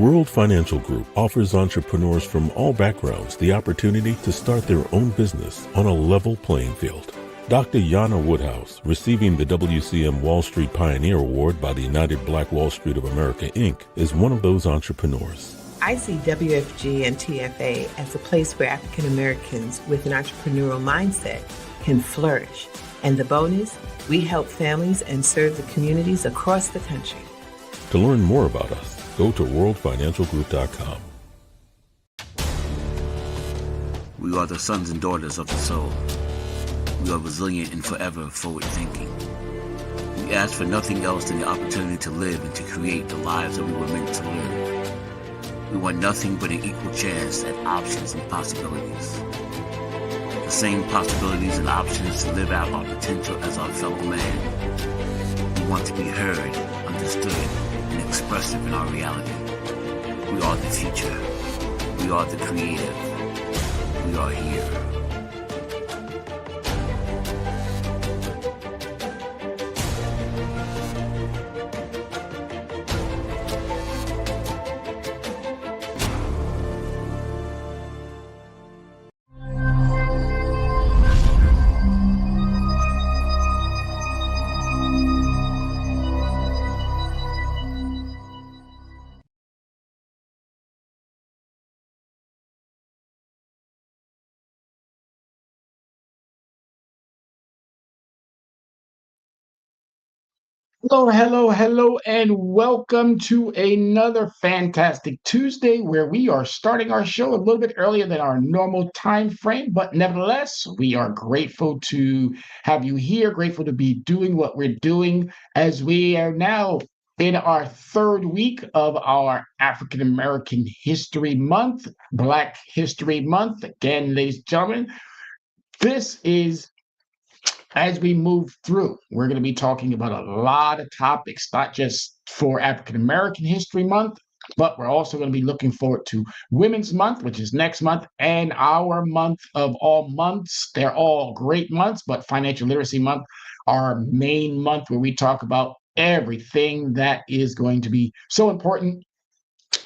World Financial Group offers entrepreneurs from all backgrounds the opportunity to start their own business on a level playing field. Dr. Yana Woodhouse, receiving the WCM Wall Street Pioneer Award by the United Black Wall Street of America, Inc., is one of those entrepreneurs. I see WFG and TFA as a place where African Americans with an entrepreneurial mindset can flourish. And the bonus, we help families and serve the communities across the country. To learn more about us, go to worldfinancialgroup.com. We are the sons and daughters of the soul. We are resilient and forever forward-thinking. We ask for nothing else than the opportunity to live and to create the lives that we were meant to live. We want nothing but an equal chance at options and possibilities. The same possibilities and options to live out our potential as our fellow man. We want to be heard, understood, and expressive in our reality. We are the future. We are the creative. We are here. Hello, and welcome to another fantastic Tuesday where we are starting our show a little bit earlier than our normal time frame, but nevertheless, we are grateful to have you here, grateful to be doing what we're doing as we are now in our third week of our African American History Month, Black History Month. Again, ladies and gentlemen, this is as we move through, we're going to be talking about a lot of topics, not just for African American History Month, but we're also going to be looking forward to Women's Month, which is next month, and our month of all months. They're all great months, but Financial Literacy Month, our main month where we talk about everything that is going to be so important,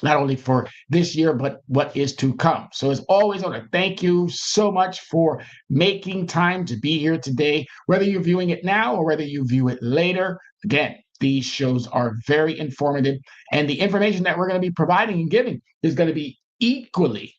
not only for this year, but what is to come. So as always, I want to thank you so much for making time to be here today, whether you're viewing it now or whether you view it later. Again, these shows are very informative, and the information that we're going to be providing and giving is going to be equally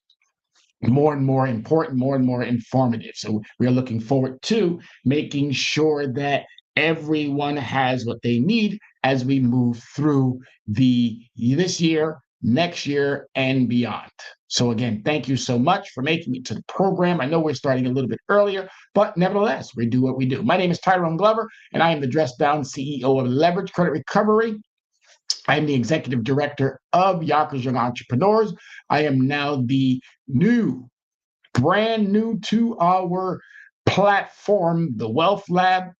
more and more important, more and more informative. So we are looking forward to making sure that everyone has what they need as we move through this year, next year, and beyond. So again, thank you so much for making it to the program. I know we're starting a little bit earlier, but nevertheless, we do what we do. My name is Tyrone Glover, and I am the Dress Down CEO of Leverage Credit Recovery. I am the executive director of Yonkers Young Entrepreneurs. I am now the brand new to our platform, the Wealth Lab,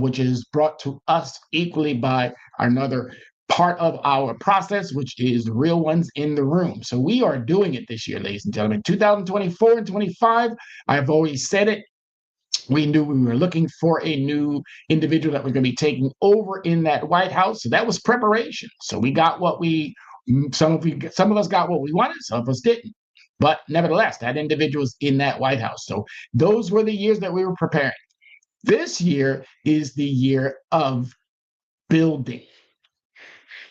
which is brought to us equally by another part of our process, which is the real ones in the room. So we are doing it this year, ladies and gentlemen. 2024 and 25, I've always said it. We knew we were looking for a new individual that was going to be taking over in that White House. So that was preparation. So we got some of us got what we wanted, some of us didn't. But nevertheless, that individual is in that White House. So those were the years that we were preparing. This year is the year of building.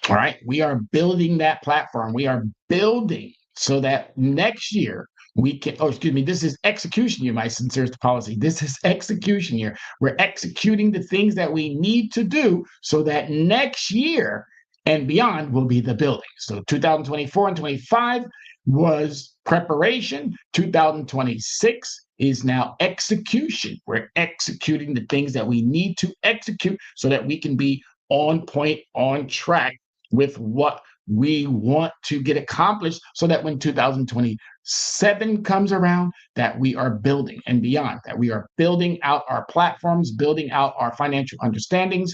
All right, we are building that platform. We are building so that next year we can, this is execution year, my sincerest policy. This is execution year. We're executing the things that we need to do so that next year and beyond will be the building. So 2024 and 25 was preparation. 2026 is now execution. We're executing the things that we need to execute so that we can be on point, on track with what we want to get accomplished so that when 2027 comes around, that we are building and beyond, that we are building out our platforms, building out our financial understandings,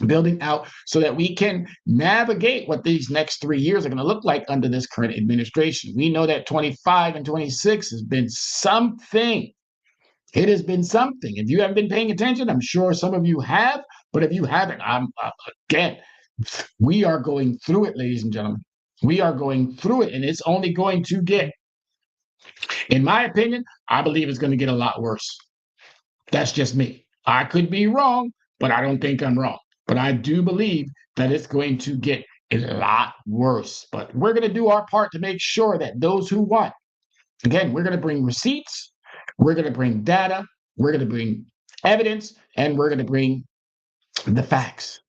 building out so that we can navigate what these next 3 years are going to look like under this current administration. We know that 25 and 26 has been something. It has been something. If you haven't been paying attention, I'm sure some of you have, but if you haven't, again, we are going through it, ladies and gentlemen. We are going through it, and it's only going to get, in my opinion, I believe it's going to get a lot worse. That's just me. I could be wrong, but I don't think I'm wrong. But I do believe that it's going to get a lot worse. But we're going to do our part to make sure that those who want, again, we're going to bring receipts, we're going to bring data, we're going to bring evidence, and we're going to bring the facts.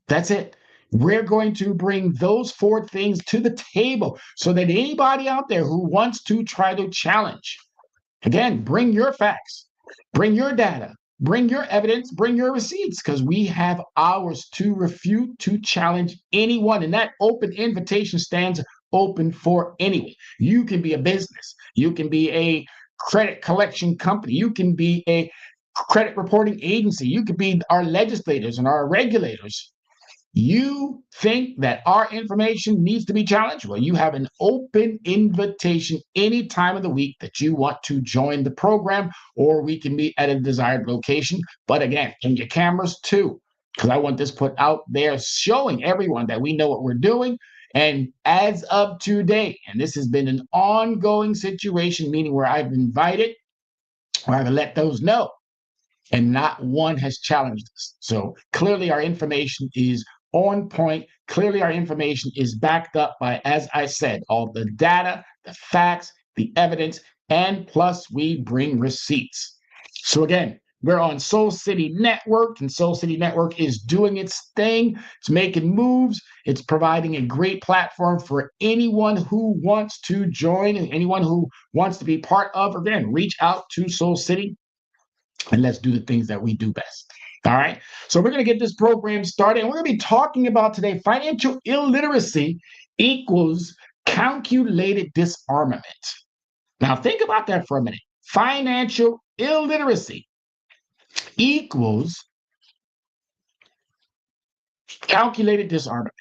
That's it. We're going to bring those 4 things to the table so that anybody out there who wants to try to challenge, again, bring your facts, bring your data, bring your evidence, bring your receipts, because we have ours to refute, to challenge anyone. And that open invitation stands open for anyone. You can be a business. You can be a credit collection company. You can be a credit reporting agency. You could be our legislators and our regulators. You think that our information needs to be challenged? Well, you have an open invitation any time of the week that you want to join the program, or we can meet at a desired location. But again, in your cameras too, because I want this put out there showing everyone that we know what we're doing. And as of today, and this has been an ongoing situation, meaning where I've invited, or I've let those know, and not one has challenged us. So clearly our information is on point. Clearly our information is backed up by, as I said, all the data, the facts, the evidence, and plus we bring receipts. So again, we're on Soul City Network, and Soul City Network is doing its thing. It's making moves. It's providing a great platform for anyone who wants to join, and anyone who wants to be part of. Again, reach out to Soul City and let's do the things that we do best. All right. So we're going to get this program started. And we're going to be talking about today financial illiteracy equals calculated disarmament. Now, think about that for a minute. Financial illiteracy equals calculated disarmament.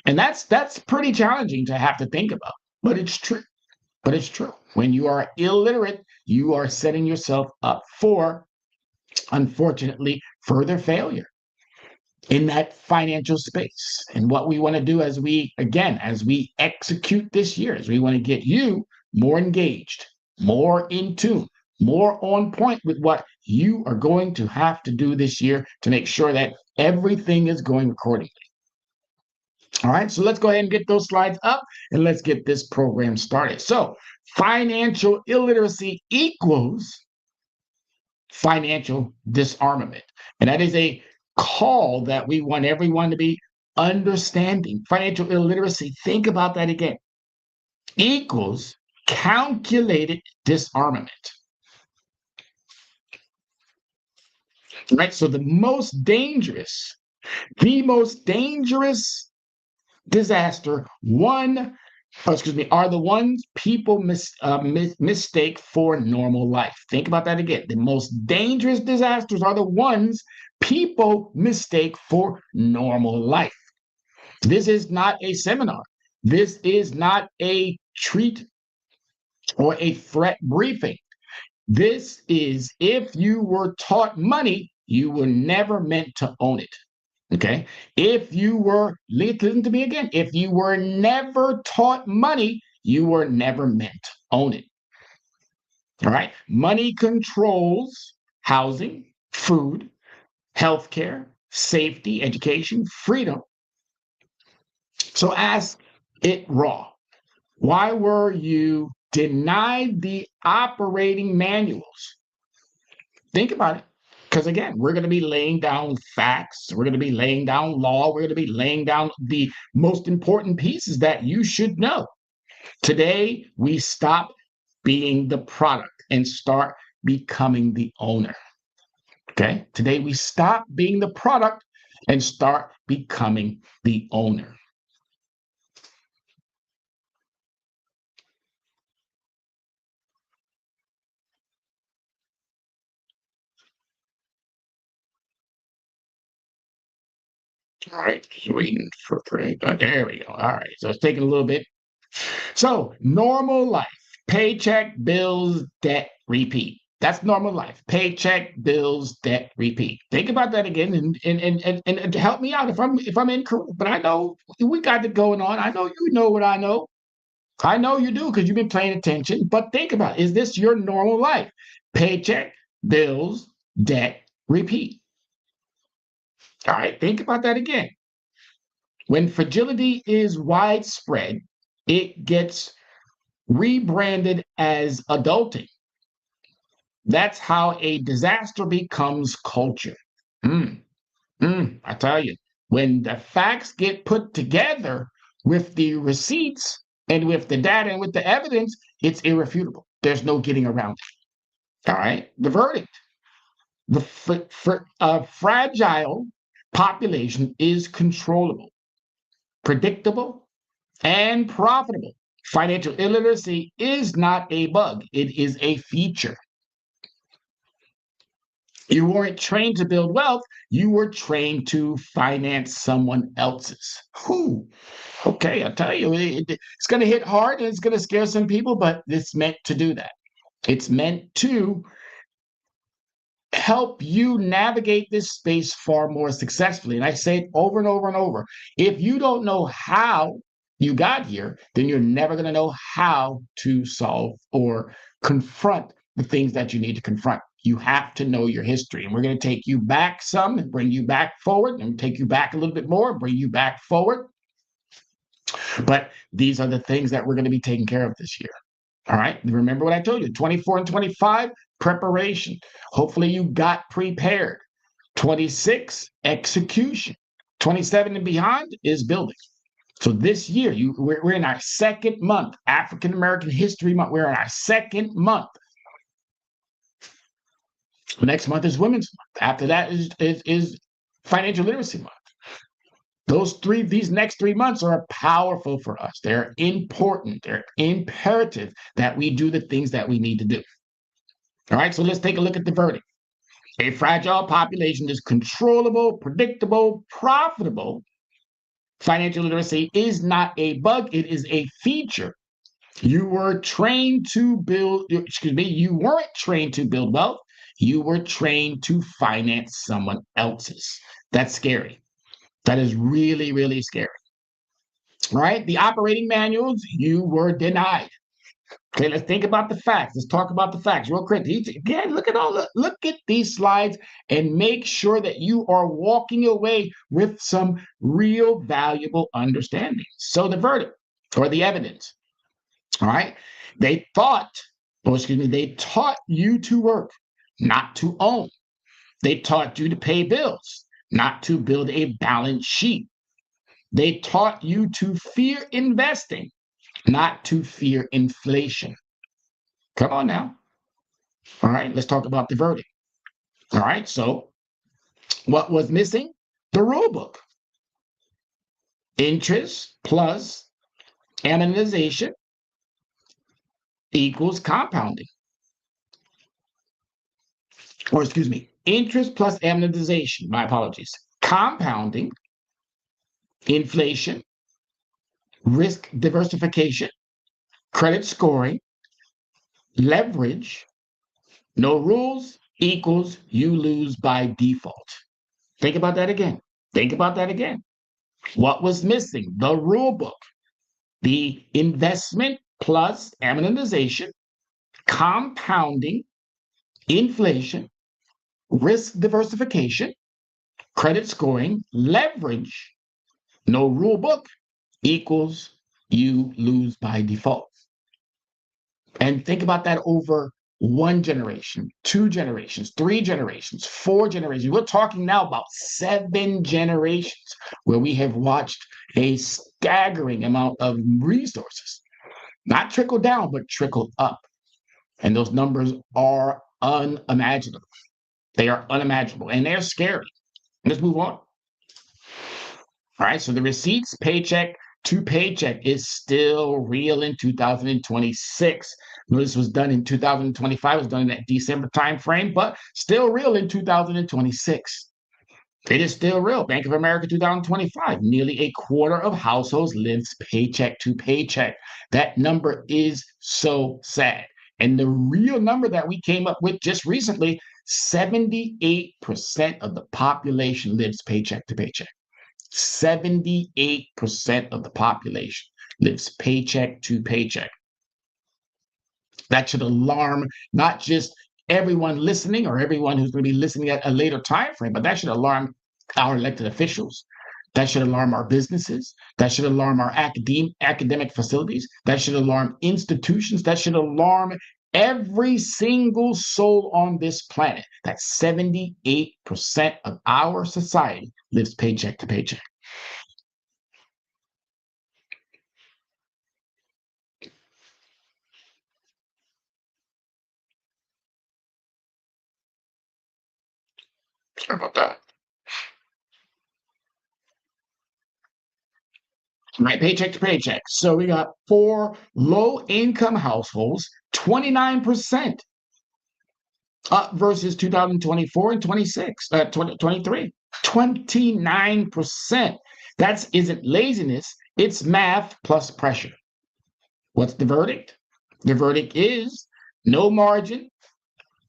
And that's pretty challenging to have to think about, but it's true. But it's true. When you are illiterate, you are setting yourself up for, unfortunately, further failure in that financial space. And what we want to do as we execute this year, is we want to get you more engaged, more in tune, more on point with what you are going to have to do this year to make sure that everything is going accordingly. All right, so let's go ahead and get those slides up and let's get this program started. So financial illiteracy equals financial disarmament. And that is a call that we want everyone to be understanding. Financial illiteracy, think about that again, equals calculated disarmament. Right, so the most dangerous disaster are the ones people mistake for normal life. Think about that again. The most dangerous disasters are the ones people mistake for normal life. This is not a seminar. This is not a treat or a threat briefing. This is, if you were taught money, you were never meant to own it. Okay, listen to me again. If you were never taught money, you were never meant to own it. All right, money controls housing, food, healthcare, safety, education, freedom. So ask it raw. Why were you denied the operating manuals? Think about it. Because again, we're going to be laying down facts, we're going to be laying down law, we're going to be laying down the most important pieces that you should know. Today, we stop being the product and start becoming the owner. Okay? Today, we stop being the product and start becoming the owner. All right, waiting for there we go. All right, so it's taking a little bit. So normal life, paycheck, bills, debt, repeat. That's normal life. Paycheck, bills, debt, repeat. Think about that again and help me out if I'm incorrect. But I know we got it going on. I know you know what I know. I know you do because you've been paying attention. But think about it. Is this your normal life? Paycheck, bills, debt, repeat. All right, think about that again. When fragility is widespread, it gets rebranded as adulting. That's how a disaster becomes culture. I tell you, when the facts get put together with the receipts and with the data and with the evidence, it's irrefutable. There's no getting around it. All right. The verdict: the fragile population is controllable, predictable, and profitable. Financial illiteracy is not a bug, it is a feature. You weren't trained to build wealth, you were trained to finance someone else's. Whew. Okay, I'll tell you, it's going to hit hard and it's going to scare some people, but it's meant to do that. It's meant to help you navigate this space far more successfully. And I say it over and over and over. If you don't know how you got here, then you're never going to know how to solve or confront the things that you need to confront. You have to know your history. And we're going to take you back some and bring you back forward, and take you back a little bit more, bring you back forward. But these are the things that we're going to be taking care of this year. All right. Remember what I told you, 24 and 25, preparation. Hopefully you got prepared. 26, execution. 27 and beyond is building. So this year, we're in our second month, African American History Month. We're in our second month. Next month is Women's Month. After that is Financial Literacy Month. These next 3 months are powerful for us. They're important. They're imperative that we do the things that we need to do. All right, so let's take a look at the verdict. A fragile population is controllable, predictable, profitable. Financial literacy is not a bug, it is a feature. You weren't trained to build wealth. You were trained to finance someone else's. That's scary. That is really, really scary. Right? The operating manuals, you were denied. Okay, let's think about the facts. Let's talk about the facts real quick. Again, look at these slides and make sure that you are walking away with some real valuable understanding. So the verdict or the evidence. All right. They taught you to work, not to own. They taught you to pay bills, not to build a balance sheet. They taught you to fear investing, not to fear inflation. Come on now. All right, let's talk about the verdict. All right, so what was missing? The rule book. Interest plus amortization equals compounding. Or excuse me, interest plus amortization, my apologies. Compounding, inflation, risk diversification, credit scoring, leverage, no rules equals you lose by default. Think about that again. Think about that again. What was missing? The rule book, the investment plus amortization, compounding, inflation, risk diversification, credit scoring, leverage, no rule book equals you lose by default. And think about that over 1 generation, 2 generations, 3 generations, 4 generations. We're talking now about 7 generations where we have watched a staggering amount of resources, not trickle down, but trickle up. And those numbers are unimaginable. They are unimaginable and they're scary. Let's move on. All right, so the receipts, paycheck to paycheck is still real in 2026. This was done in 2025, it was done in that December timeframe, but still real in 2026. It is still real. Bank of America 2025, nearly a quarter of households lives paycheck to paycheck. That number is so sad. And the real number that we came up with just recently, 78% of the population lives paycheck to paycheck. 78% of the population lives paycheck to paycheck. That should alarm not just everyone listening or everyone who's going to be listening at a later time frame, but that should alarm our elected officials. That should alarm our businesses. That should alarm our academic facilities. That should alarm institutions. That should alarm every single soul on this planet. That 78% of our society lives paycheck to paycheck. How about that? Right, paycheck to paycheck. So we got for low-income households, 29% up versus 2024 and 2023. 29%. That isn't laziness, it's math plus pressure. What's the verdict? The verdict is no margin,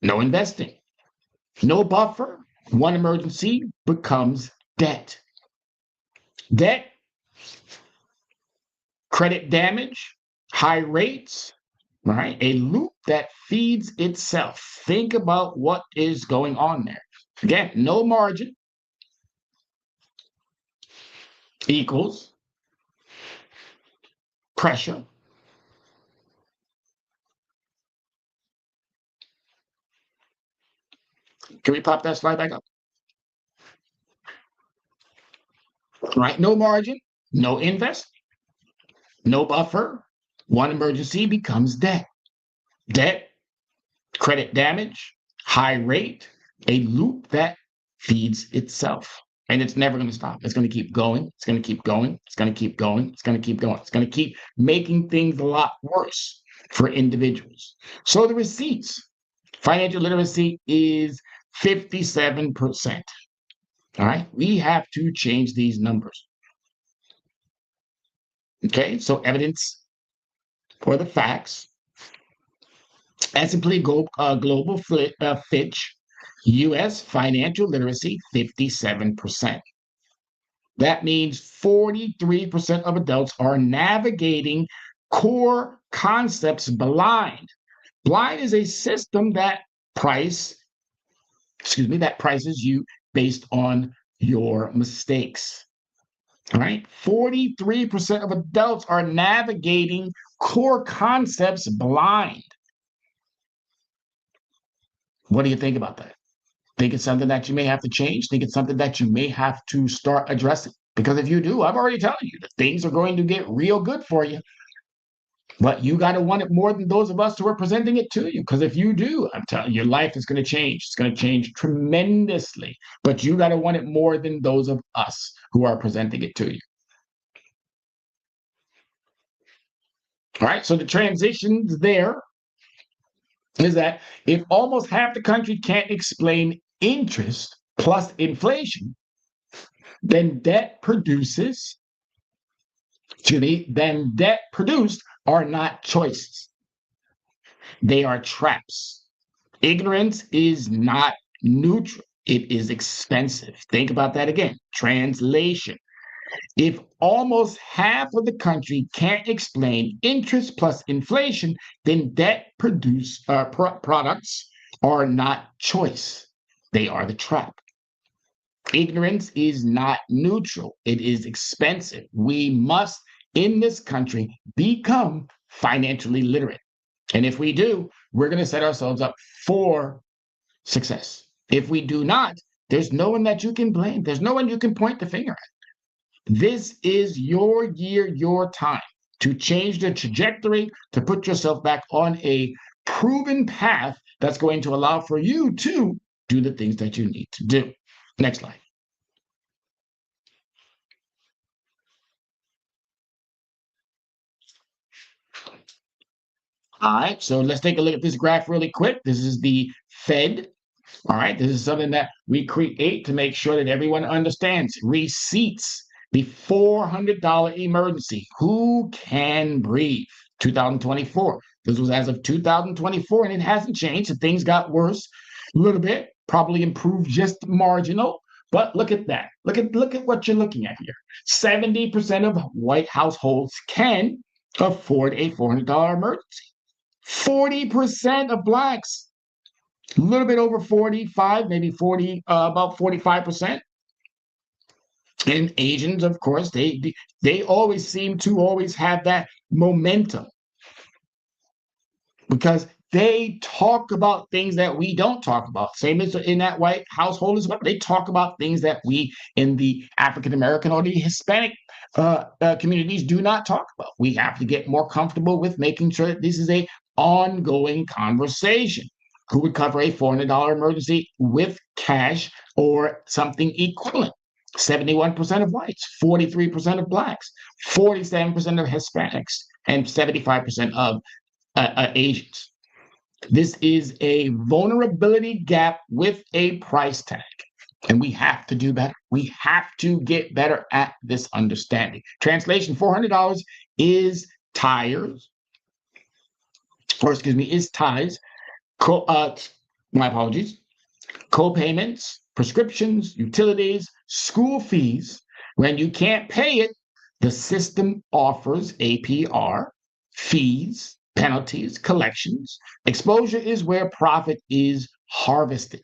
no investing. No buffer, one emergency becomes debt. Debt, credit damage, high rates, right? A loop that feeds itself. Think about what is going on there. Again, no margin equals pressure. Can we pop that slide back up? Right, no margin, no invest, no buffer, one emergency becomes debt. Debt, credit damage, high rate, a loop that feeds itself. And it's never going to stop. It's going to keep going. It's going to keep going. It's going to keep going. It's going to keep going. It's going to keep making things a lot worse for individuals. So the receipts, financial literacy is 57%. All right, we have to change these numbers. Okay, so evidence for the facts. S&P Global Fitch, U.S. financial literacy, 57%. That means 43% of adults are navigating core concepts blind. Blind is a system that prices you based on your mistakes. All right, 43% of adults are navigating core concepts blind. What do you think about that? Think it's something that you may have to change? Think it's something that you may have to start addressing? Because if you do, I'm already telling you that things are going to get real good for you. But you got to want it more than those of us who are presenting it to you. Because if you do, I'm telling you, your life is going to change. It's going to change tremendously. But you got to want it more than those of us who are presenting it to you. All right, so the transitions there is that if almost half the country can't explain interest plus inflation, then debt produced are not choices. They are traps. Ignorance is not neutral. It is expensive. Think about that again. Translation. If almost half of the country can't explain interest plus inflation, then debt products are not choice. They are the trap. Ignorance is not neutral. It is expensive. We must, in this country, become financially literate. And if we do, we're going to set ourselves up for success. If we do not, there's no one that you can blame. There's no one you can point the finger at. This is your year, your time to change the trajectory, to put yourself back on a proven path that's going to allow for you to do the things that you need to do. Next slide. All right, so let's take a look at this graph really quick. This is the Fed. All right, this is something that we create to make sure that everyone understands. Receipts, the $400 emergency. Who can breathe? 2024. This was as of 2024, and it hasn't changed. So things got worse a little bit, probably improved just marginal. But look at that. Look at what you're looking at here. 70% of white households can afford a $400 emergency. 40% of blacks, a little bit over 45, maybe 40, about 45%. And Asians, of course, they always seem to always have that momentum because they talk about things that we don't talk about. Same as in that white household as well. They talk about things that we in the African American or the Hispanic communities do not talk about. We have to get more comfortable with making sure that this is a ongoing conversation. Who would cover a $400 emergency with cash or something equivalent? 71% of whites, 43% of blacks, 47% of Hispanics, and 75% of Asians. This is a vulnerability gap with a price tag, and we have to do better. We have to get better at this understanding. Translation: $400 is tires, or excuse me, is ties. My apologies. Co-payments, prescriptions, utilities, school fees. When you can't pay it, the system offers APR, fees, penalties, collections. Exposure is where profit is harvested.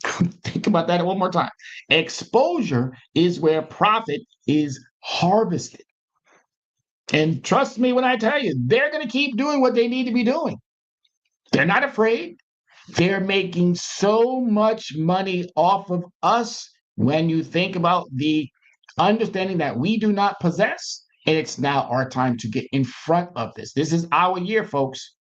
Think about that one more time. Exposure is where profit is harvested. And trust me when I tell you, they're going to keep doing what they need to be doing. They're not afraid. They're making so much money off of us when you think about the understanding that we do not possess. And it's now our time to get in front of this. This is our year, folks.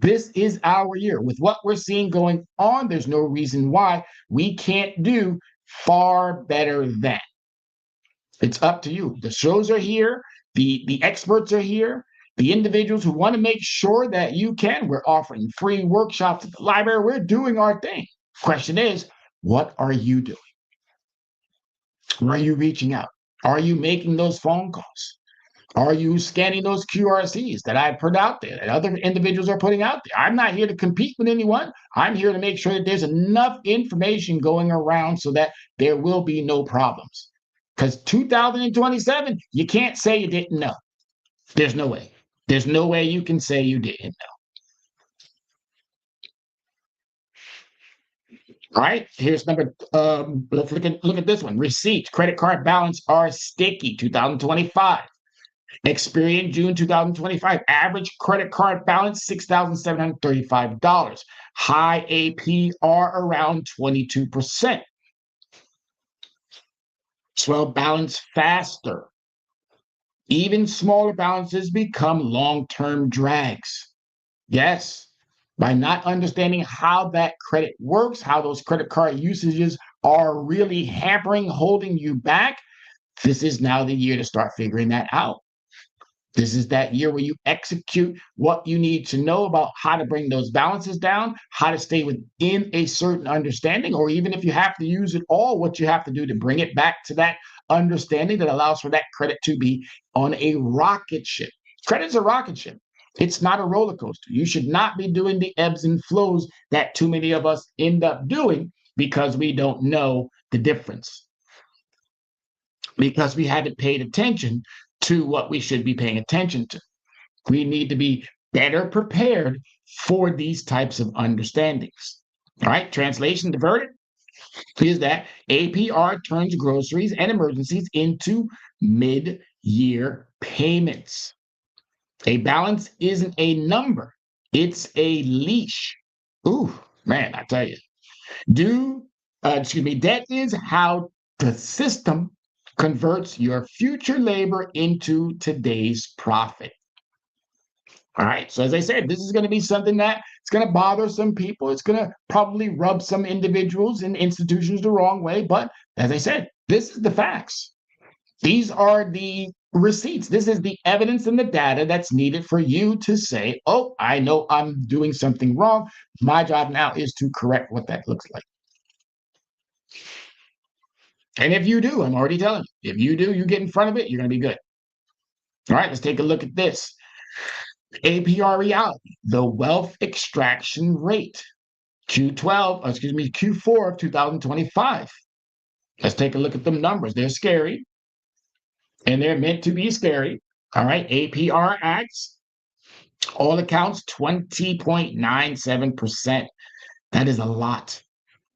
This is our year. With what we're seeing going on, there's no reason why we can't do far better than. It's up to you. The shows are here. The experts are here. The individuals who want to make sure that you can, we're offering free workshops at the library. We're doing our thing. Question is, what are you doing? Are you reaching out? Are you making those phone calls? Are you scanning those QRCs that I put out there, that other individuals are putting out there? I'm not here to compete with anyone. I'm here to make sure that there's enough information going around so that there will be no problems. Because 2027, you can't say you didn't know. There's no way. There's no way you can say you didn't know. All right, here's number, let's look at this one. Receipts, credit card balance are sticky, 2025. Experian, June 2025. Average credit card balance, $6,735. High APR around 22%. Swell balance faster. Even smaller balances become long-term drags. Yes, by not understanding how that credit works, how those credit card usages are really hampering, holding you back, this is now the year to start figuring that out. This is that year where you execute what you need to know about how to bring those balances down, how to stay within a certain understanding, or even if you have to use it all, what you have to do to bring it back to that understanding that allows for that credit to be on a rocket ship. Credit's a rocket ship. It's not a roller coaster. You should not be doing the ebbs and flows that too many of us end up doing because we don't know the difference. Because we haven't paid attention to what we should be paying attention to. We need to be better prepared for these types of understandings. All right, translation, the verdict is that APR turns groceries and emergencies into mid-year payments. A balance isn't a number, it's a leash. Ooh, man, I tell you. Debt is how the system converts your future labor into today's profit. All right, so as I said, this is going to be something that it's going to bother some people. It's going to probably rub some individuals and institutions the wrong way. But as I said, this is the facts. These are the receipts. This is the evidence and the data that's needed for you to say, oh, I know I'm doing something wrong. My job now is to correct what that looks like. And if you do, I'm already telling you, if you do, you get in front of it, you're going to be good. All right, let's take a look at this. APR reality, the wealth extraction rate, Q4 of 2025. Let's take a look at them numbers. They're scary, and they're meant to be scary. All right, APR acts, all accounts 20.97%. That is a lot.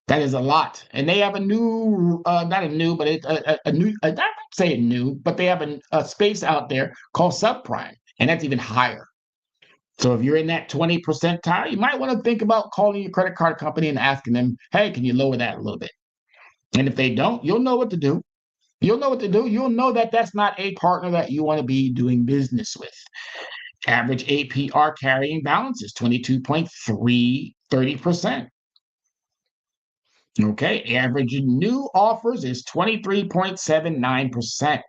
That is a lot. And they have a new, not a new, but a new, I don't say new, but they have a space out there called subprime, and that's even higher. So if you're in that 20 percentile, you might want to think about calling your credit card company and asking them, hey, can you lower that a little bit? And if they don't, you'll know what to do. You'll know what to do. You'll know that that's not a partner that you want to be doing business with. Average APR carrying balance is 22.30%. Okay, average new offers is 23.79%.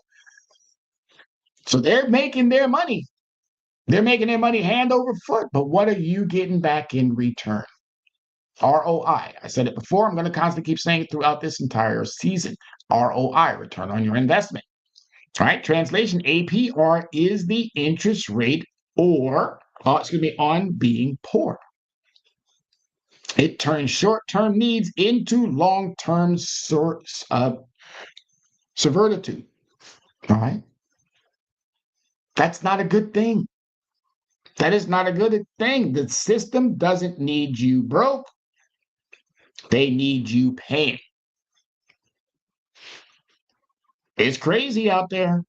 So they're making their money. They're making their money hand over foot. But what are you getting back in return? ROI. I said it before. I'm going to constantly keep saying it throughout this entire season. ROI, return on your investment. All right, translation, APR is the interest rate on being poor. It turns short-term needs into long-term servitude. All right? That's not a good thing. That is not a good thing. The system doesn't need you broke. They need you paying. It's crazy out there.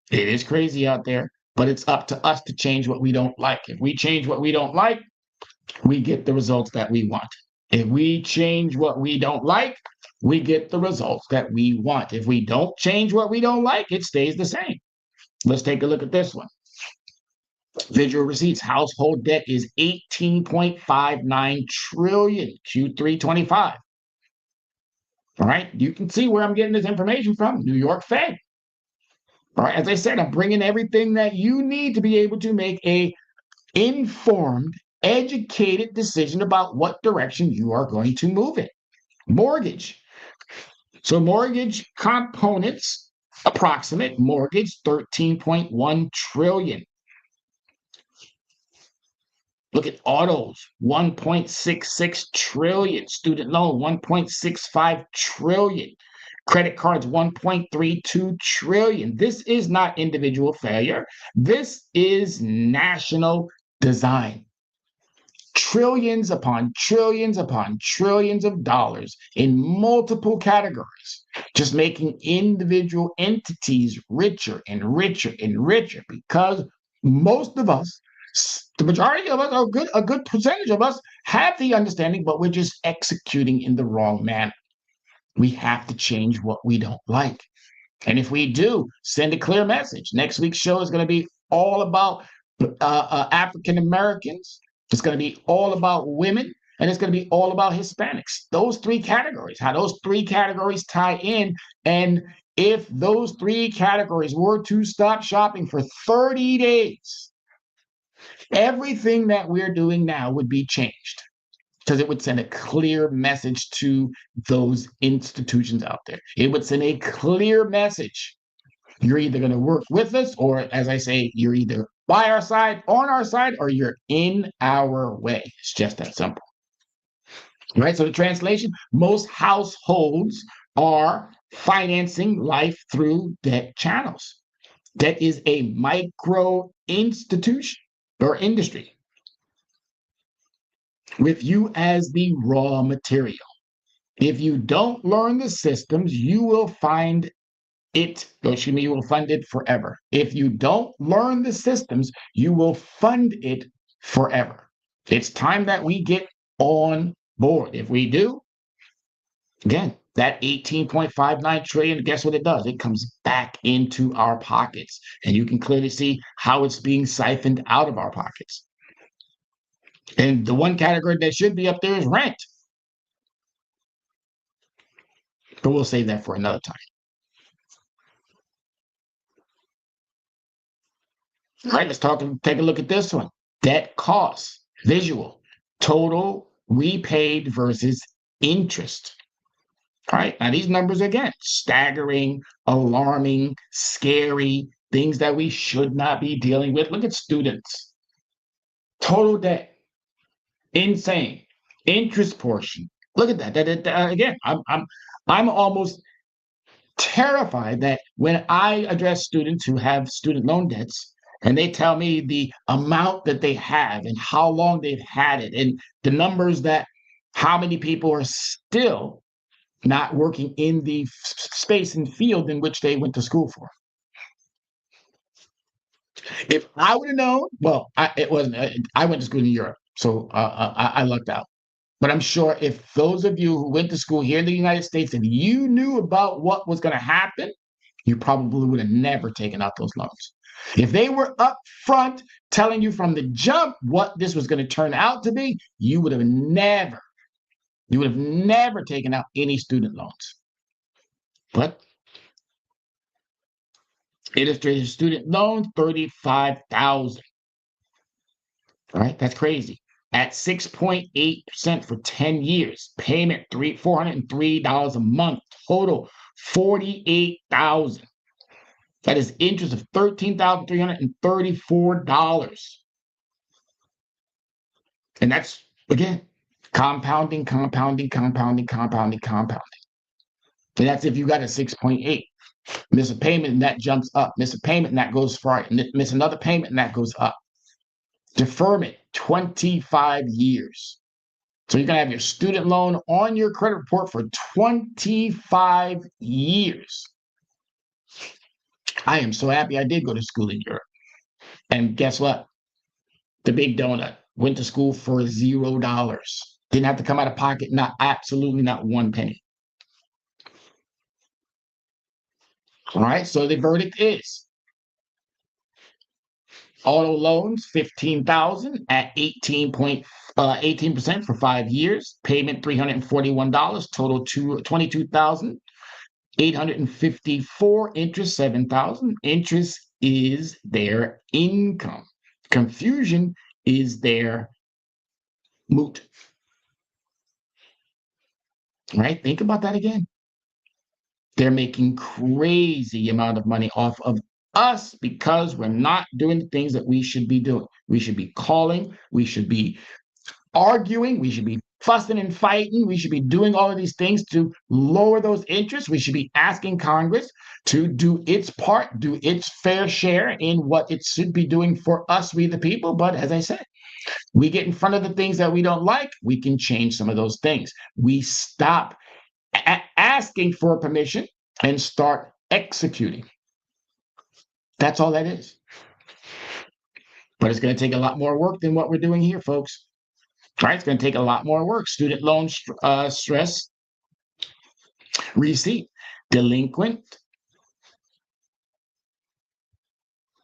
It is crazy out there, but it's up to us to change what we don't like. If we change what we don't like, we get the results that we want. If we change what we don't like, we get the results that we want. If we don't change what we don't like, it stays the same. Let's take a look at this one. Visual receipts, household debt is 18.59 trillion, Q3 25. All right, you can see where I'm getting this information from, New York Fed. All right, as I said, I'm bringing everything that you need to be able to make a informed, educated decision about what direction you are going to move in. Mortgage. So mortgage components, approximate mortgage, 13.1 trillion. Look at autos, 1.66 trillion. Student loan, 1.65 trillion. Credit cards, 1.32 trillion. This is not individual failure. This is national design. Trillions upon trillions upon trillions of dollars in multiple categories, just making individual entities richer and richer and richer because most of us, the majority of us, a good percentage of us have the understanding, but we're just executing in the wrong manner. We have to change what we don't like. And if we do, send a clear message. Next week's show is going to be all about African Americans. It's going to be all about women, and it's going to be all about Hispanics. Those three categories, how those three categories tie in. And if those three categories were to stop shopping for 30 days, everything that we're doing now would be changed because it would send a clear message to those institutions out there. It would send a clear message. You're either going to work with us, or as I say, you're either by our side, on our side, or you're in our way. It's just that simple. Right? So the translation, most households are financing life through debt channels. Debt is a micro institution or industry with you as the raw material. If you don't learn the systems, you will find it, you will fund it forever. If you don't learn the systems, you will fund it forever. It's time that we get on board. If we do, again, that 18.59 trillion, guess what it does? It comes back into our pockets. And you can clearly see how it's being siphoned out of our pockets. And the one category that should be up there is rent. But we'll save that for another time. All right, take a look at this one. Debt costs, visual, total repaid versus interest. All right, now these numbers, again, staggering, alarming, scary, things that we should not be dealing with. Look at students. Total debt, insane. Interest portion. Look at that. Again, I'm almost terrified that when I address students who have student loan debts and they tell me the amount that they have and how long they've had it and the numbers that how many people are still not working in the space and field in which they went to school for. If I would have known, well, it wasn't. I went to school in Europe, so I lucked out. But I'm sure if those of you who went to school here in the United States, if you knew about what was going to happen, you probably would have never taken out those loans. If they were up front telling you from the jump what this was going to turn out to be, you would have never taken out any student loans. But illustrated student loans, 35,000. All right, that's crazy. At 6.8% for 10 years, payment $403 a month, total 48,000. That is interest of $13,334. And that's again compounding. And that's if you got a 6.8. Miss a payment and that jumps up. Miss a payment and that goes right. Miss another payment and that goes up. Deferment, 25 years. So you're going to have your student loan on your credit report for 25 years. I am so happy I did go to school in Europe. And guess what? The big donut. Went to school for $0. Didn't have to come out of pocket, absolutely not one penny. All right, so the verdict is auto loans, $15,000 at 18% for 5 years. Payment $341. Total $22,854. Interest $7,000. Interest is their income. Confusion is their moot. All right, think about that again. They're making crazy amount of money off of us because we're not doing the things that we should be doing. We should be calling, we should be arguing, we should be fussing and fighting, we should be doing all of these things to lower those interests. We should be asking Congress to do its part, do its fair share in what it should be doing for us, we the people. But as I said, we get in front of the things that we don't like, we can change some of those things. We stop asking for permission and start executing. That's all that is. But it's going to take a lot more work than what we're doing here, folks. All right, it's going to take a lot more work. Student loan stress receipt, delinquent.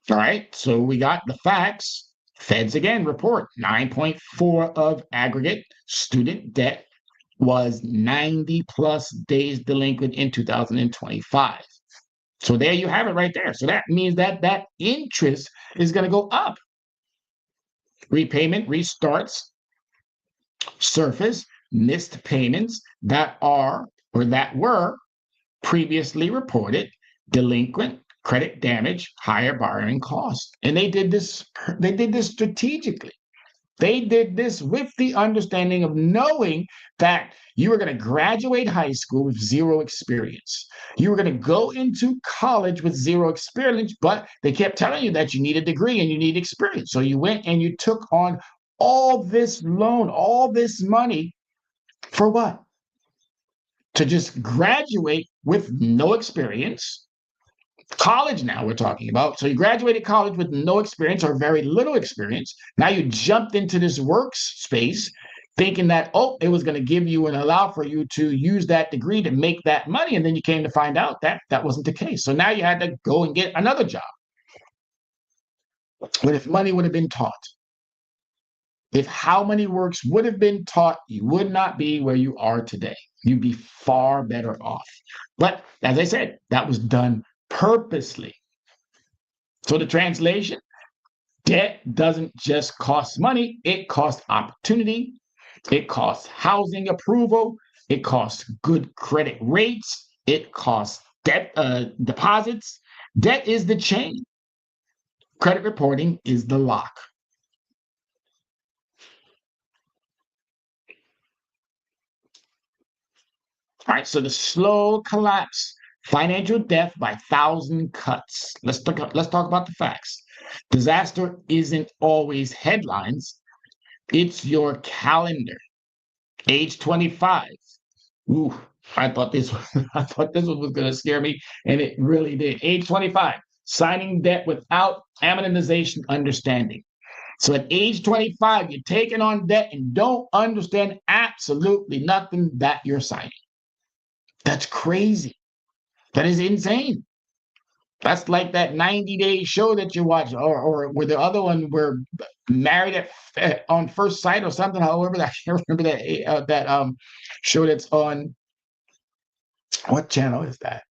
All right, so we got the facts. Feds again report 9.4 of aggregate student debt was 90 plus days delinquent in 2025. So there you have it right there. So that means that that interest is going to go up. Repayment restarts surface missed payments that are or that were previously reported delinquent, credit damage, higher borrowing costs. And they did this strategically. They did this with the understanding of knowing that you were going to graduate high school with zero experience. You were going to go into college with zero experience, but they kept telling you that you need a degree and you need experience. So you went and you took on all this loan, all this money for what? To just graduate with no experience. College now we're talking about. So you graduated college with no experience or very little experience. Now you jumped into this workspace thinking that, oh, it was going to give you and allow for you to use that degree to make that money. And then you came to find out that that wasn't the case. So now you had to go and get another job. But if money would have been taught, if how money works would have been taught, you would not be where you are today. You'd be far better off. But as I said, that was done purposely. So the translation, debt doesn't just cost money, it costs opportunity, it costs housing approval, it costs good credit rates, it costs debt deposits. Debt is the chain. Credit reporting is the lock. All right, so the slow collapse, financial death by 1,000 cuts. Let's talk about the facts. Disaster isn't always headlines. It's your calendar. Age 25. Ooh, I thought this I thought this one was going to scare me, and it really did. Age 25, signing debt without amortization understanding. So at age 25, you're taking on debt and don't understand absolutely nothing that you're signing. That's crazy. That is insane. That's like that 90-day show that you watch, or where the other one were married on first sight or something. However, I can't remember that show that's on, what channel is that?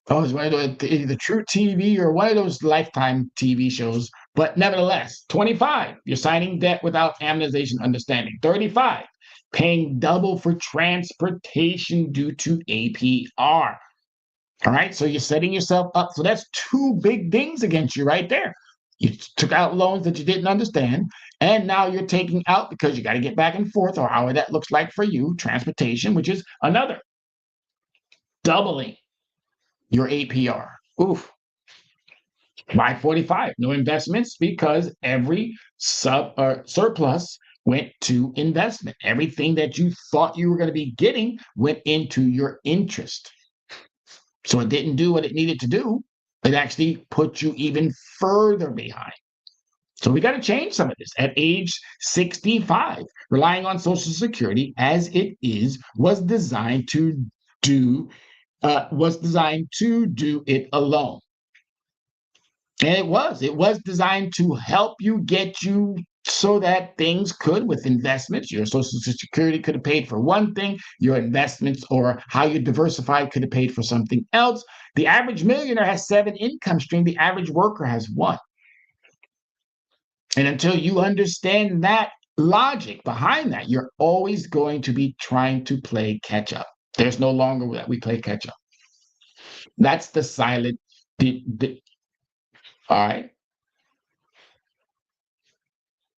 Oh, it's one of the True TV or one of those Lifetime TV shows. But nevertheless, 25, you're signing debt without amortization understanding. 35, paying double for transportation due to APR. All right, so you're setting yourself up. So that's two big things against you right there. You took out loans that you didn't understand, and now you're taking out, because you got to get back and forth, or however that looks like for you, transportation, which is another doubling your APR. Oof. By 45, no investments, because every surplus went to investment. Everything that you thought you were going to be getting went into your interest. So it didn't do what it needed to do. It actually put you even further behind. So we got to change some of this. At age 65, relying on Social Security as it is was designed to do it alone. And it was designed to help you, get you so that things could, with investments, your Social Security could have paid for one thing, your investments or how you diversified could have paid for something else. The average millionaire has 7 income streams, the average worker has 1. And until you understand that logic behind that, you're always going to be trying to play catch up. There's no longer that we play catch up. That's the silent. All right.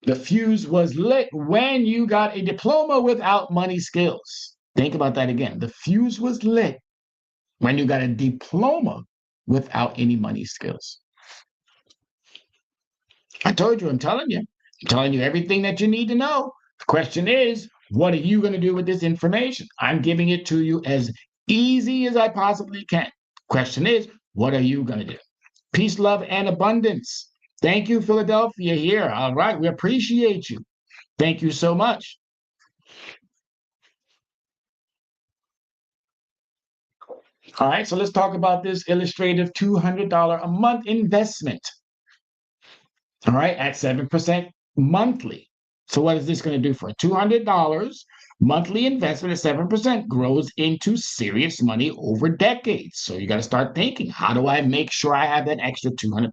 The fuse was lit when you got a diploma without money skills. Think about that again. The fuse was lit when you got a diploma without any money skills. I told you, I'm telling you everything that you need to know. The question is, what are you going to do with this information? I'm giving it to you as easy as I possibly can. Question is, what are you going to do? Peace, love, and abundance. Thank you, Philadelphia, here. All right, we appreciate you. Thank you so much. All right, so let's talk about this illustrative $200 a month investment. All right, at 7% monthly. So what is this going to do for $200 monthly investment at 7% grows into serious money over decades. So you got to start thinking, how do I make sure I have that extra $200?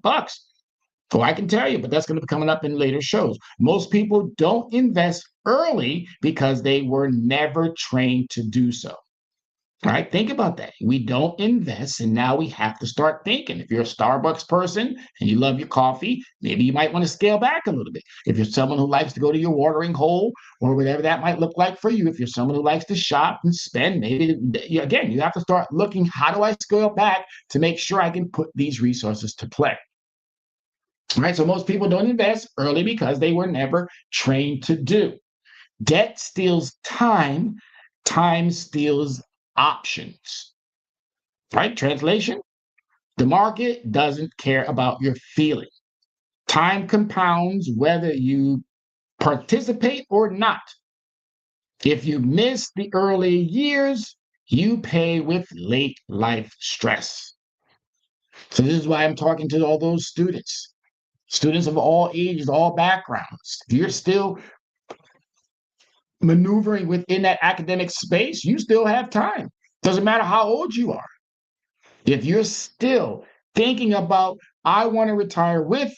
So I can tell you, but that's going to be coming up in later shows. Most people don't invest early because they were never trained to do so. All right, think about that. We don't invest, and now we have to start thinking. If you're a Starbucks person and you love your coffee, maybe you might want to scale back a little bit. If you're someone who likes to go to your watering hole or whatever that might look like for you, if you're someone who likes to shop and spend, maybe, again, you have to start looking, how do I scale back to make sure I can put these resources to play? All right, so most people don't invest early because they were never trained to do. Debt steals time, time steals options. Right? Translation: the market doesn't care about your feeling. Time compounds whether you participate or not. If you miss the early years, you pay with late life stress. So this is why I'm talking to all those students of all ages, all backgrounds. If you're still maneuvering within that academic space, you still have time. Doesn't matter how old you are. If you're still thinking about, I want to retire with,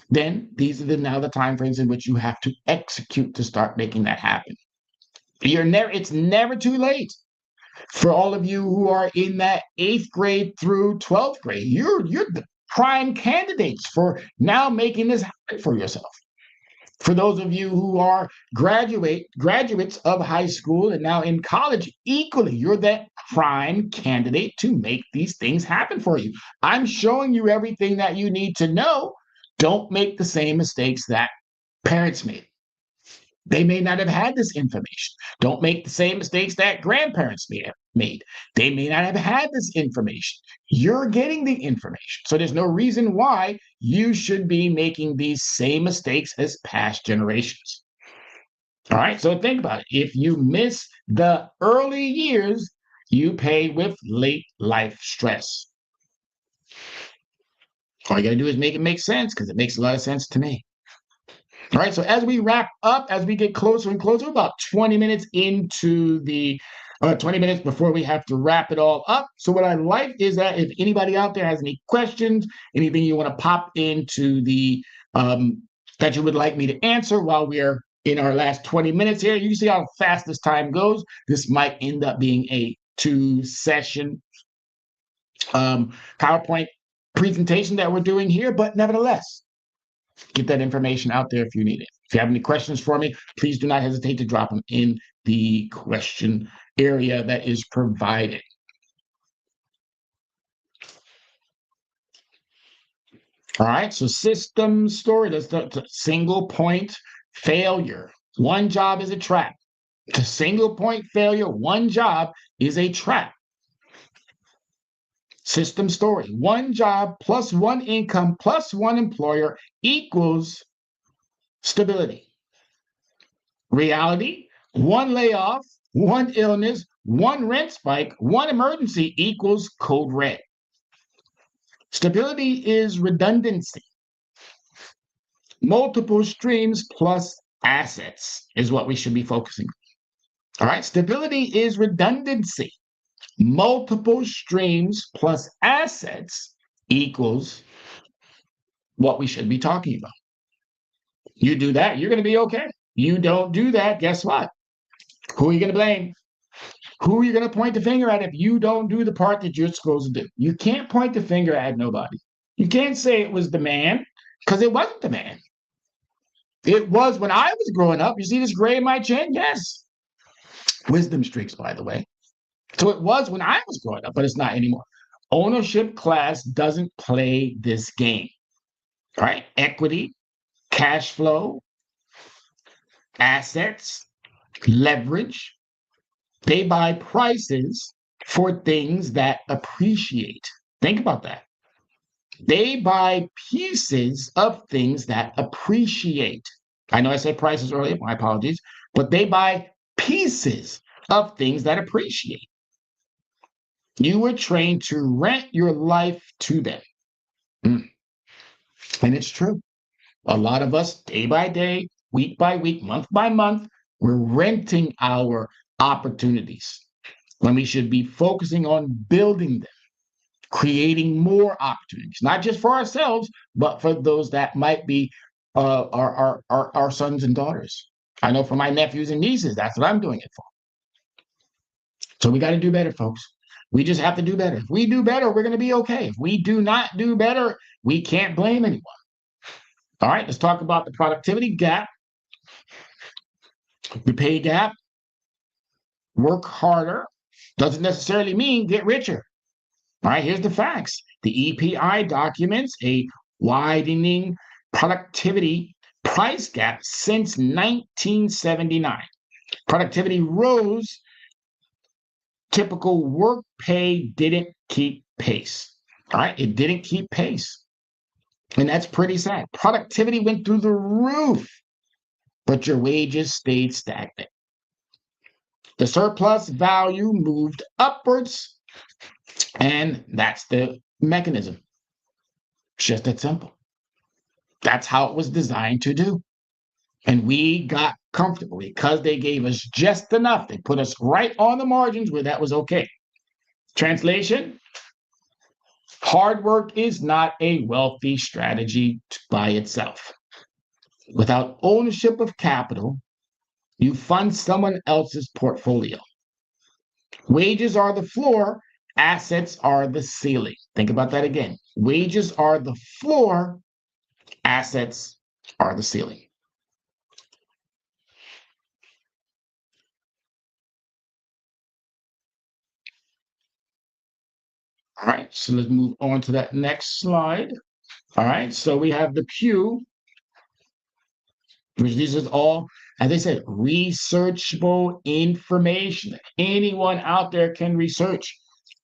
then these are now the time frames in which you have to execute to start making that happen. It's never too late. For all of you who are in that 8th grade through 12th grade, you're the prime candidates for now making this happen for yourself. For those of you who are graduates of high school and now in college, equally, you're that prime candidate to make these things happen for you. I'm showing you everything that you need to know. Don't make the same mistakes that parents made. They may not have had this information. Don't make the same mistakes that grandparents may have made. They may not have had this information. You're getting the information. So there's no reason why you should be making these same mistakes as past generations. All right, so think about it. If you miss the early years, you pay with late life stress. All you got to do is make it make sense, because it makes a lot of sense to me. All right, so as we wrap up, as we get closer and closer, about 20 minutes into the 20 minutes before we have to wrap it all up. So what I like is that if anybody out there has any questions, anything you want to pop into the that you would like me to answer while we're in our last 20 minutes here, you see how fast this time goes. This might end up being a 2-session PowerPoint presentation that we're doing here, but nevertheless, get that information out there if you need it. If you have any questions for me, please do not hesitate to drop them in the question area that is provided. All right, so system story, that's the single point failure. One job is a trap. The single point failure, one job is a trap. System story, one job plus one income plus one employer equals stability. Reality, one layoff, one illness, one rent spike, one emergency equals code red. Stability is redundancy. Multiple streams plus assets is what we should be focusing on. All right, stability is redundancy. Multiple streams plus assets equals what we should be talking about. You do that, you're going to be okay. You don't do that, guess what? Who are you going to blame? Who are you going to point the finger at if you don't do the part that you're supposed to do? You can't point the finger at nobody. You can't say it was the man, because it wasn't the man. It was when I was growing up. You see this gray in my chin? Yes. Wisdom streaks, by the way. So it was when I was growing up, but it's not anymore. Ownership class doesn't play this game. All right? Equity, cash flow, assets, leverage. They buy prices for things that appreciate. Think about that. They buy pieces of things that appreciate. I know I said prices earlier, my apologies, but they buy pieces of things that appreciate. You were trained to rent your life to them. And it's true. A lot of us, day by day, week by week, month by month, we're renting our opportunities when we should be focusing on building them, creating more opportunities, not just for ourselves, but for those that might be our sons and daughters. I know for my nephews and nieces, that's what I'm doing it for. So we got to do better, folks. We just have to do better. If we do better, we're going to be okay. If we do not do better, we can't blame anyone. All right, let's talk about the productivity gap, the pay gap. Work harder doesn't necessarily mean get richer. All right, here's the facts. The EPI documents a widening productivity price gap since 1979. Productivity rose. Typical work pay didn't keep pace. All right, it didn't keep pace. And that's pretty sad. Productivity went through the roof, but your wages stayed stagnant. The surplus value moved upwards, and that's the mechanism. It's just that simple. That's how it was designed to do. And we got comfortable because they gave us just enough. They put us right on the margins where that was okay. Translation: hard work is not a wealthy strategy by itself. Without ownership of capital, you fund someone else's portfolio. Wages are the floor, assets are the ceiling. Think about that again. Wages are the floor, assets are the ceiling. All right, so let's move on to that next slide. All right, so we have the Pew, which this is all, as I said, researchable information. Anyone out there can research.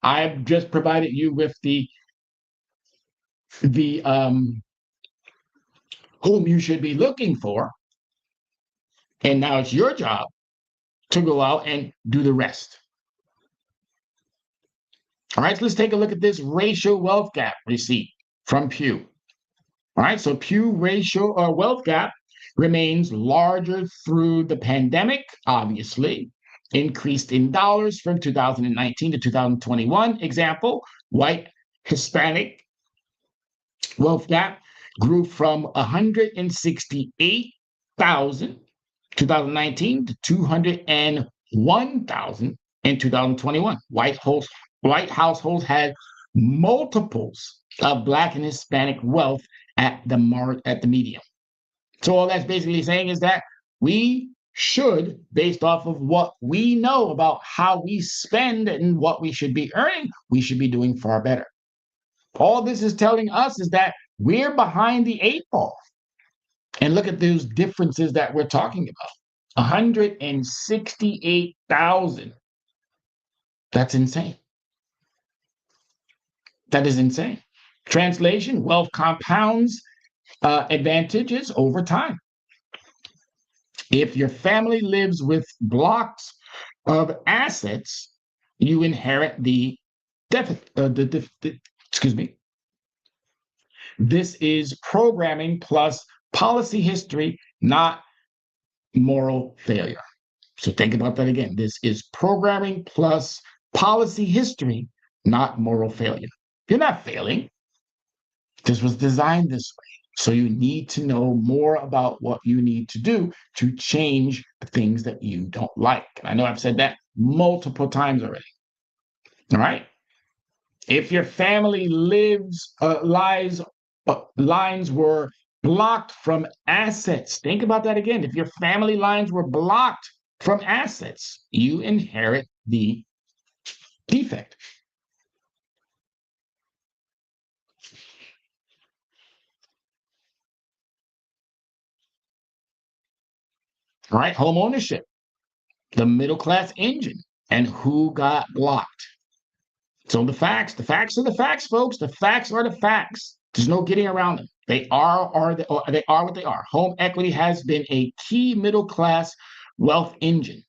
I've just provided you with the whom you should be looking for, and now it's your job to go out and do the rest. All right, so let's take a look at this racial wealth gap receipt from Pew. All right, so Pew racial wealth gap remains larger through the pandemic, obviously, increased in dollars from 2019 to 2021. Example, white Hispanic wealth gap grew from 168,000 2019 to 201,000 in 2021. White households had multiples of Black and Hispanic wealth at the median. So all that's basically saying is that we should, based off of what we know about how we spend and what we should be earning, we should be doing far better. All this is telling us is that we're behind the 8 ball. And look at those differences that we're talking about. 168,000. That's insane. That is insane. Translation, wealth compounds advantages over time. If your family lives with blocks of assets, you inherit the deficit. Excuse me. This is programming plus policy history, not moral failure. So think about that again. This is programming plus policy history, not moral failure. You're not failing. This was designed this way. So you need to know more about what you need to do to change the things that you don't like. And I know I've said that multiple times already. All right. If your family lines were blocked from assets, think about that again. If your family lines were blocked from assets, you inherit the defect. All right, home ownership, the middle class engine, and who got blocked. So the facts are the facts, folks. The facts are the facts. There's no getting around them. They are what they are. Home equity has been a key middle class wealth engine.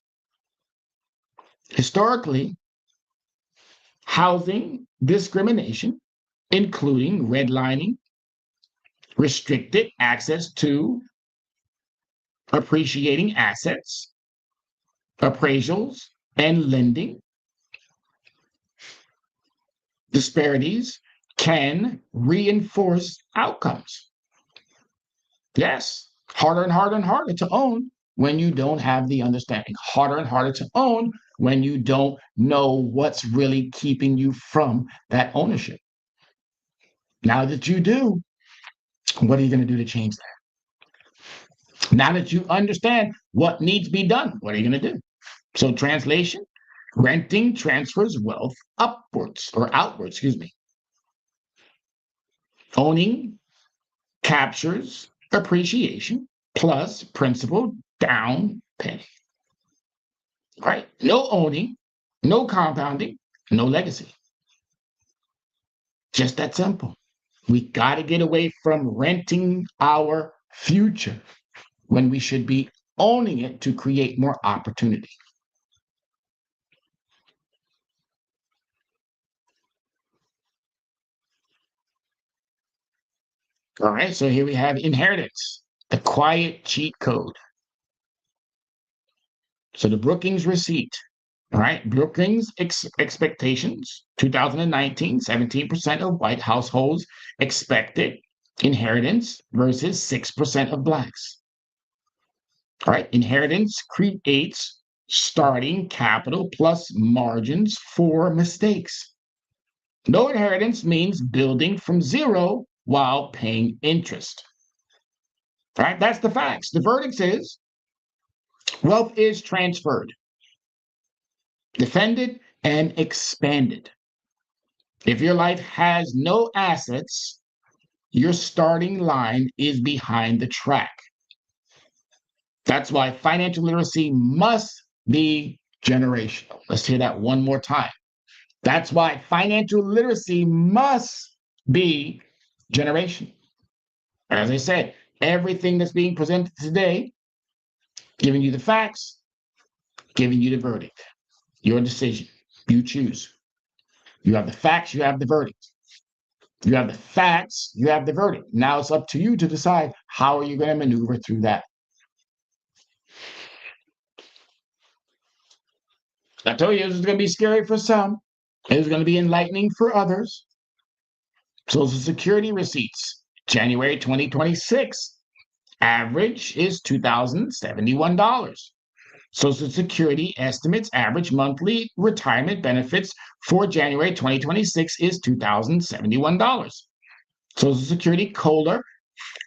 Historically, housing discrimination, including redlining, restricted access to appreciating assets, appraisals, and lending. Disparities can reinforce outcomes. Yes, harder and harder and harder to own when you don't have the understanding. Harder and harder to own when you don't know what's really keeping you from that ownership. Now that you do, what are you going to do to change that? Now that you understand what needs to be done, what are you going to do? So translation, renting transfers wealth upwards or outwards, Owning captures appreciation plus principal down penny. Right? No owning, no compounding, no legacy. Just that simple. We got to get away from renting our future when we should be owning it to create more opportunity. All right, so here we have inheritance, the quiet cheat code. So the Brookings receipt, all right, Brookings expectations, 2019, 17% of white households expected inheritance versus 6% of Blacks. All right, inheritance creates starting capital plus margins for mistakes. No inheritance means building from zero while paying interest. All right, that's the facts. The verdict is wealth is transferred, defended, and expanded. If your life has no assets, your starting line is behind the track. That's why financial literacy must be generational. Let's hear that one more time. That's why financial literacy must be generational. As I said, everything that's being presented today, giving you the facts, giving you the verdict. Your decision. You choose. You have the facts, you have the verdict. You have the facts, you have the verdict. Now it's up to you to decide how are you going to maneuver through that. I told you this is going to be scary for some. It's going to be enlightening for others. Social Security receipts, January 2026. Average is $2,071. Social Security estimates average monthly retirement benefits for January 2026 is $2,071. Social Security COLA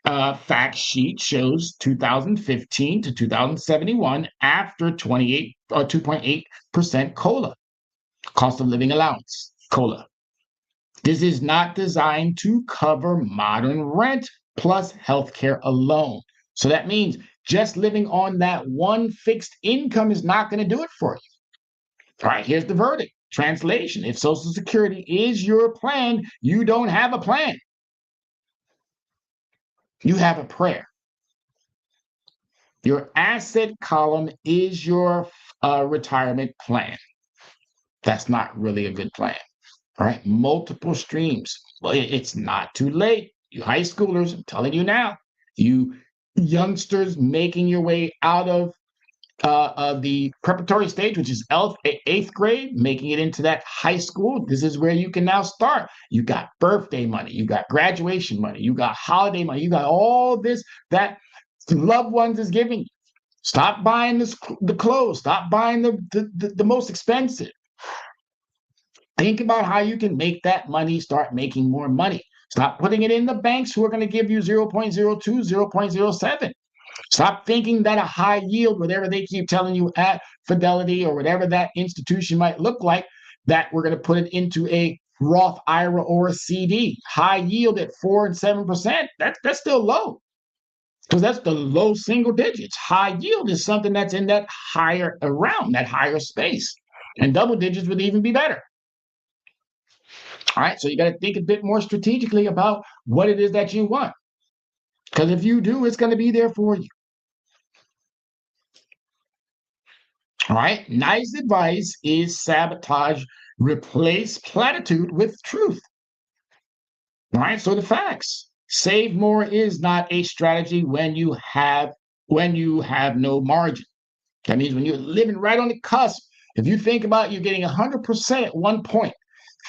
fact sheet shows 2015 to 2071 after 28 or 2.8% COLA, cost of living allowance, COLA. This is not designed to cover modern rent plus healthcare alone. So that means just living on that one fixed income is not going to do it for you. All right, here's the verdict. Translation: if Social Security is your plan, you don't have a plan. You have a prayer. Your asset column is your retirement plan. That's not really a good plan. All right, multiple streams. Well, it's not too late. You high schoolers, I'm telling you now. You youngsters making your way out of the preparatory stage, which is eighth grade, making it into that high school. This is where you can now start. You got birthday money, you got graduation money, you got holiday money, you got all this that loved ones is giving you. Stop buying the clothes. Stop buying the most expensive. Think about how you can make that money start making more money. Stop putting it in the banks who are going to give you 0.02, 0.07. Stop thinking that a high yield, whatever they keep telling you at Fidelity or whatever that institution might look like, that we're going to put it into a Roth IRA or a CD. High yield at 4 and 7%, that's still low because that's the low single digits. High yield is something that's in that higher around that higher space, and double digits would even be better. All right, so you got to think a bit more strategically about what it is that you want. Because if you do, it's going to be there for you. All right, nice advice is sabotage, replace platitude with truth. All right, so the facts. Save more is not a strategy when you have no margin. That means when you're living right on the cusp, if you think about you're getting 100% at one point,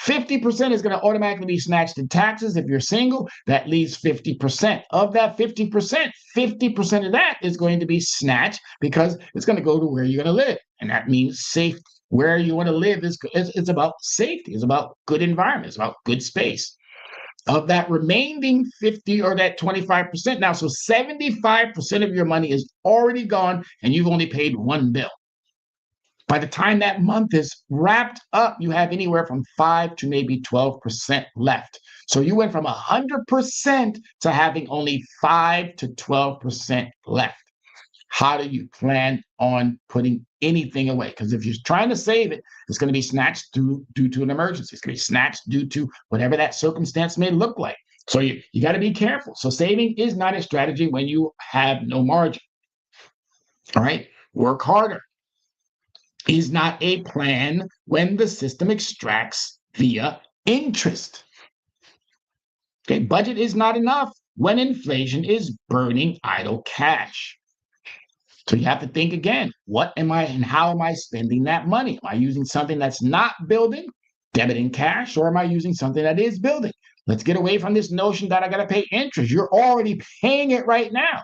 50% is going to automatically be snatched in taxes. If you're single, that leaves 50%. Of that 50%, 50% of that is going to be snatched because it's going to go to where you're going to live. And that means safety. Where you want to live is it's about safety. It's about good environment. It's about good space. Of that remaining 50 or that 25% now, so 75% of your money is already gone and you've only paid one bill. By the time that month is wrapped up, you have anywhere from 5 to maybe 12% left. So you went from 100% to having only 5 to 12% left. How do you plan on putting anything away? Because if you're trying to save it, it's going to be snatched due to an emergency. It's going to be snatched due to whatever that circumstance may look like. So you got to be careful. So saving is not a strategy when you have no margin. All right, work harder is not a plan when the system extracts via interest. Okay, budget is not enough when inflation is burning idle cash. So you have to think again, what am I and how am I spending that money? Am I using something that's not building, debiting cash, or am I using something that is building? Let's get away from this notion that I got to pay interest. You're already paying it right now.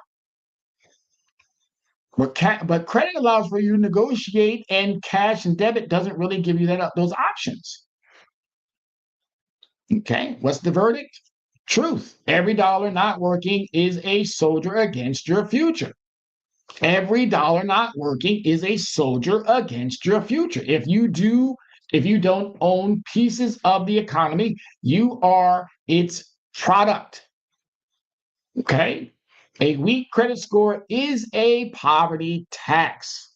But credit allows for you to negotiate, and cash and debit doesn't really give you those options. Okay, what's the verdict? Truth. Every dollar not working is a soldier against your future. Every dollar not working is a soldier against your future. If you do If you don't own pieces of the economy, you are its product. Okay? A weak credit score is a poverty tax.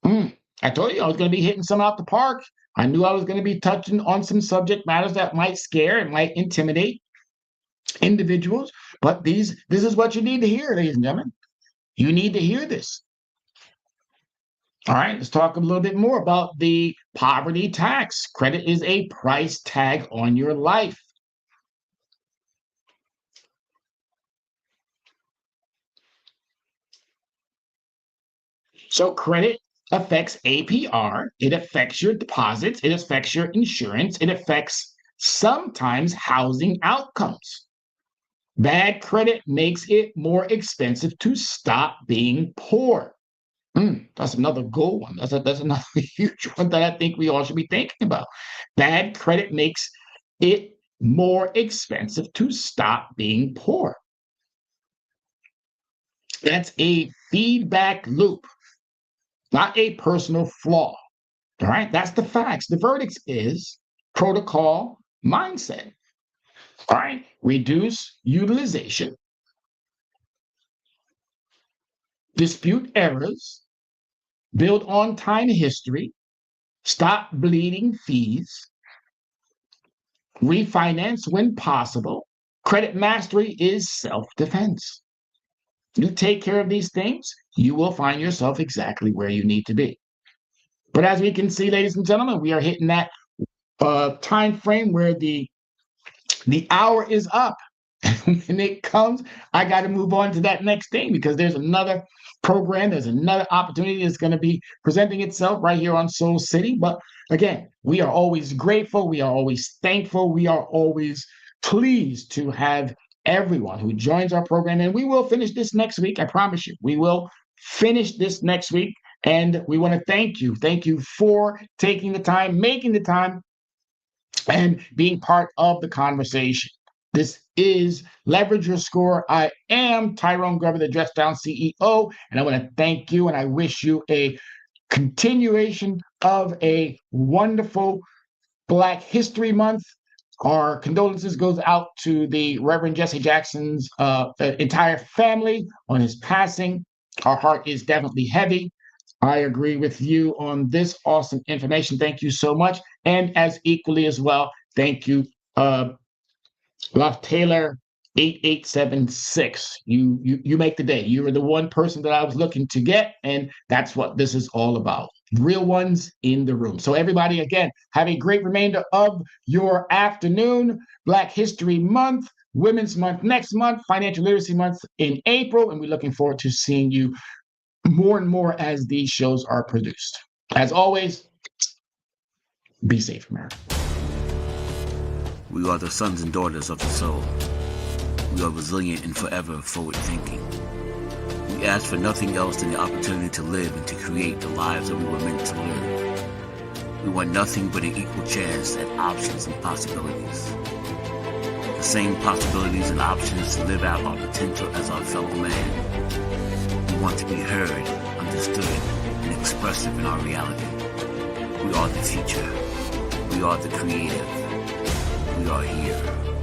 I told you I was going to be hitting some out the park. I knew I was going to be touching on some subject matters that might scare and might intimidate individuals, but this is what you need to hear, ladies and gentlemen. You need to hear this. All right, let's talk a little bit more about the poverty tax. Credit is a price tag on your life. So credit affects APR, it affects your deposits, it affects your insurance, it affects sometimes housing outcomes. Bad credit makes it more expensive to stop being poor. That's another good one. That's another huge one that I think we all should be thinking about. Bad credit makes it more expensive to stop being poor. That's a feedback loop, not a personal flaw. All right, that's the facts. The verdict is protocol mindset. All right, reduce utilization, dispute errors, build on-time history, stop bleeding fees, refinance when possible. Credit mastery is self-defense. You take care of these things, you will find yourself exactly where you need to be. But as we can see, ladies and gentlemen, we are hitting that time frame where the hour is up. When it comes, I got to move on to that next thing because there's another program, there's another opportunity that's going to be presenting itself right here on Soul City. But again, we are always grateful, we are always thankful, we are always pleased to have everyone who joins our program. And we will finish this next week, I promise you. We will finish this next week. And we want to thank you. Thank you for taking the time, making the time, and being part of the conversation. This is Leverage Your Score. I am Tyrone Glover, the Dress Down CEO, and I want to thank you and I wish you a continuation of a wonderful Black History Month. Our condolences goes out to the Reverend Jesse Jackson's entire family on his passing. Our heart is definitely heavy. I agree with you on this awesome information. Thank you so much. And as equally as well, thank you, Love Taylor 8876. You make the day. You are the one person that I was looking to get, and that's what this is all about. Real ones in the room. So everybody, again, have a great remainder of your afternoon. Black History Month, Women's Month next month, Financial Literacy Month in April, and we're looking forward to seeing you more and more as these shows are produced. As always, be safe, America. We are the sons and daughters of the soul. We are resilient and forever forward-thinking. We ask for nothing else than the opportunity to live and to create the lives that we were meant to live. We want nothing but an equal chance at options and possibilities. The same possibilities and options to live out our potential as our fellow man. We want to be heard, understood, and expressive in our reality. We are the future. We are the creative. We are here.